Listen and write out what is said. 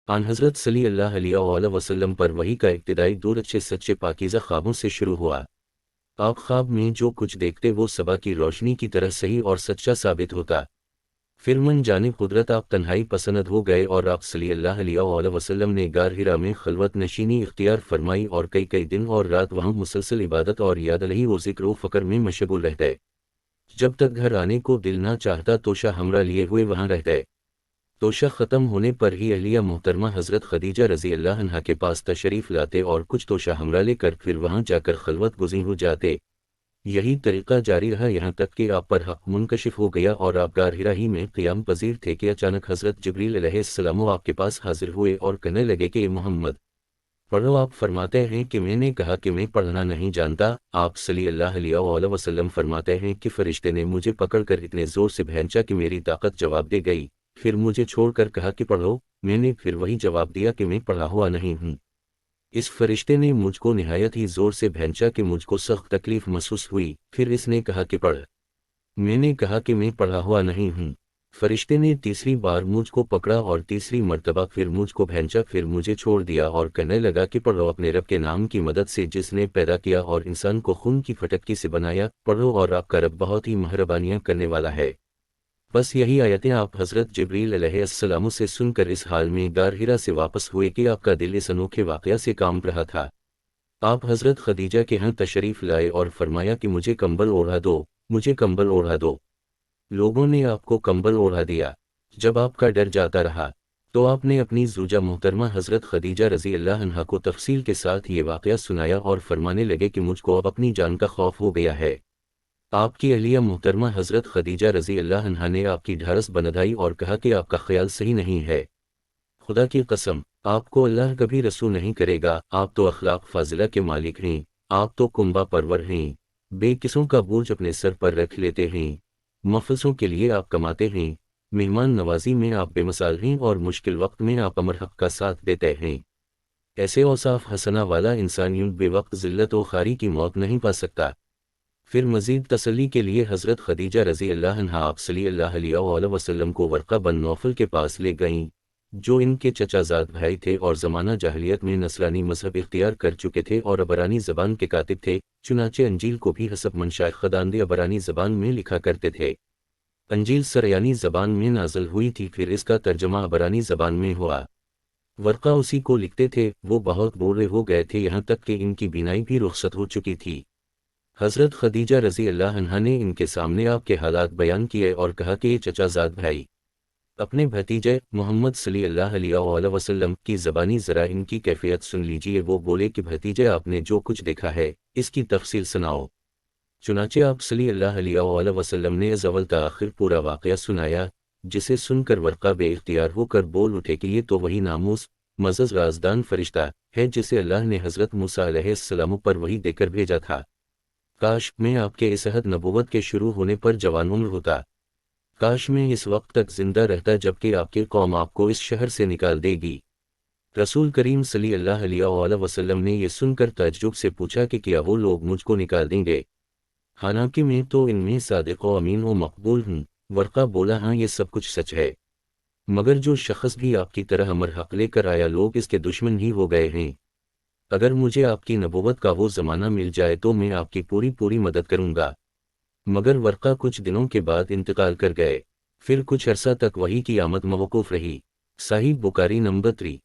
आन हज़रत सल्लल्लाहु अलैहि वसल्लम पर वही का इब्तिदाई दौर अच्छे सच्चे पाकीज़ा ख्वाबों से शुरू हुआ। आप ख्वाब में जो कुछ देखते वो सबा की रोशनी की तरह सही और सच्चा साबित होता। फिर मन जाने कुदरत आप तन्हाई पसंद हो गए और आप सल्लल्लाहु अलैहि वसल्लम ने गार हिरा में खलवत नशीनी इख्तियार फरमाई और कई कई दिन और रात वहाँ मुसलसल इबादत और याद अलही व ज़िक्र व फ़क्र में मशगूल रह गए। जब तक घर आने को दिल ना चाहता तोशा हमरा लिए हुए वहाँ रह गए। तोशा ख़त्म होने पर ही अहलिया मोहतरमा हज़रत खदीजा रज़ी अल्लाह अन्हा के पास तशरीफ़ लाते और कुछ तोशा हमरा लेकर फिर वहाँ जाकर खलवत गुज़ीर हो जाते। यही तरीक़ा जारी रहा यहाँ तक कि आप पर हक़ मुनकशिफ हो गया और आप गार हिरा ही में क़ियाम पज़ीर थे कि अचानक हज़रत जिब्रील अलैहिस्सलाम आपके पास हाजिर हुए और कहने लगे कि मोहम्मद पढ़ो। आप फरमाते हैं कि मैंने कहा कि मैं पढ़ना नहीं जानता। आप सल्लल्लाहु अलैहि वसल्लम फरमाते हैं कि फ़रिश्ते ने मुझे पकड़कर इतने ज़ोर से भैंचा कि मेरी ताकत जवाब दे गई। फिर मुझे छोड़कर कहा कि पढ़ो। मैंने फिर वही जवाब दिया कि मैं पढ़ा हुआ नहीं हूँ। इस फरिश्ते ने मुझको निहायत ही ज़ोर से भैंचा कि मुझको सख्त तकलीफ़ महसूस हुई। फिर इसने कहा कि पढ़। मैंने कहा कि मैं पढ़ा हुआ नहीं हूँ। फरिश्ते ने तीसरी बार मुझको पकड़ा और तीसरी मर्तबा फिर मुझको भैंचा। फिर मुझे छोड़ दिया और कहने लगा कि पढ़ो अपने रब के नाम की मदद से जिसने पैदा किया और इंसान को खून की फटकी से बनाया। पढ़ो और आपका रब बहुत ही मेहरबानियाँ करने वाला है। बस यही आयतें आप हज़रत जिब्रील अलैहिस्सलाम से सुनकर इस हाल में गार हिरा से वापस हुए कि आपका दिल इस अनोखे वाक़या से काम रहा था। आप हज़रत खदीजा के यहाँ तशरीफ़ लाए और फरमाया कि मुझे कंबल ओढ़ा दो, मुझे कंबल ओढ़ा दो। लोगों ने आपको कंबल ओढ़ा दिया। जब आपका डर जाता रहा तो आपने अपनी ज़ूजा मोहतरमा हज़रत खदीजा रज़ी अल्लाह अन्हा को तफसील के साथ ये वाक़या सुनाया और फरमाने लगे कि मुझको अब अपनी जान का खौफ हो गया है। आपकी अहलिया मोहतरमा हज़रत खदीजा रज़ी अल्लाह अन्हा ने आपकी ढारस बंधाई और कहा कि आपका ख्याल सही नहीं है। खुदा की कसम, आपको अल्लाह कभी रसूल नहीं करेगा। आप तो अखलाक फाजिला के मालिक हैं। आप तो कुंबा परवर हैं। बेकिसों का बोझ अपने सर पर रख लेते हैं। मफलसों के लिए आप कमाते हैं। मेहमान नवाजी में आप बेमिसाल हैं और मुश्किल वक्त में आप अमर हक का साथ देते हैं। ऐसे औसाफ हसना वाला इंसान यूं बेवक्त ज़िल्लत व खारी की मौत नहीं पा सकता। फिर मज़ीद तसल्ली के लिए हज़रत खदीजा रज़ी अल्लाह अन्हा आप सल्लल्लाहु अलैहि वसल्लम को वर्क़ा बन नौफल के पास ले गईं, जो इनके चचाज़ाद भाई थे और ज़माना जाहिलियत में नसरानी मज़हब इख्तियार कर चुके थे और अबरानी ज़बान के कातिब थे। चुनाचे अंजील को भी हसब मंशाए ख़दांदे अबरानी ज़बान में लिखा करते थे। अंजील सरयानी ज़बान में नाज़िल हुई थी, फिर इसका तर्जमा अबरानी ज़बान में हुआ। वर्क़ा उसी को लिखते थे। वो बहुत बूढ़े हो गए थे, यहाँ तक कि इनकी बीनाई भी रुख़सत हो चुकी थी। हज़रत खदीजा रज़ी अल्लाह अन्हा ने इनके सामने आपके हालात बयान किए और कहा कि ये चचाज़ाद भाई अपने भतीजे मोहम्मद सल्लल्लाहु अलैहि वसल्लम की ज़बानी ज़रा इनकी कैफियत सुन लीजिए। वो बोले कि भतीजे आपने जो कुछ देखा है इसकी तफसील सुनाओ। चुनाचे आप सल्लल्लाहु अलैहि वसल्लम ने अव्वल ता आखिर पूरा वाक़या सुनाया, जिसे सुनकर वर्क़ा बेइख्तियार होकर बोल उठे कि ये तो वही नामूस मज़ज़ राज़दान फ़रिश्ता है जिसे अल्लाह ने हज़रत मूसा अलैहिस्सलाम पर वही देकर भेजा था। काश मैं आपके इस अहद नबूवत के शुरू होने पर जवान उम्र होता। काश मैं इस वक्त तक जिंदा रहता जबकि आपकी कौम आपको इस शहर से निकाल देगी। रसूल करीम सल्लल्लाहु अलैहि वसल्लम ने यह सुनकर ताज्जुब से पूछा कि क्या वो लोग मुझको निकाल देंगे, हालांकि मैं तो इनमें सादिक व अमीन व मकबूल हूँ। वर्क़ा बोला, हाँ ये सब कुछ सच है, मगर जो शख्स भी आपकी तरह अमर हक लेकर आया लोग इसके दुश्मन ही हो गए हैं। अगर मुझे आपकी नबूवत का वो ज़माना मिल जाए तो मैं आपकी पूरी पूरी मदद करूँगा। मगर वर्क़ा कुछ दिनों के बाद इंतकाल कर गए। फिर कुछ अरसा तक वही की आमद मौकूफ़ रही। साहिब बुखारी नंबर 3।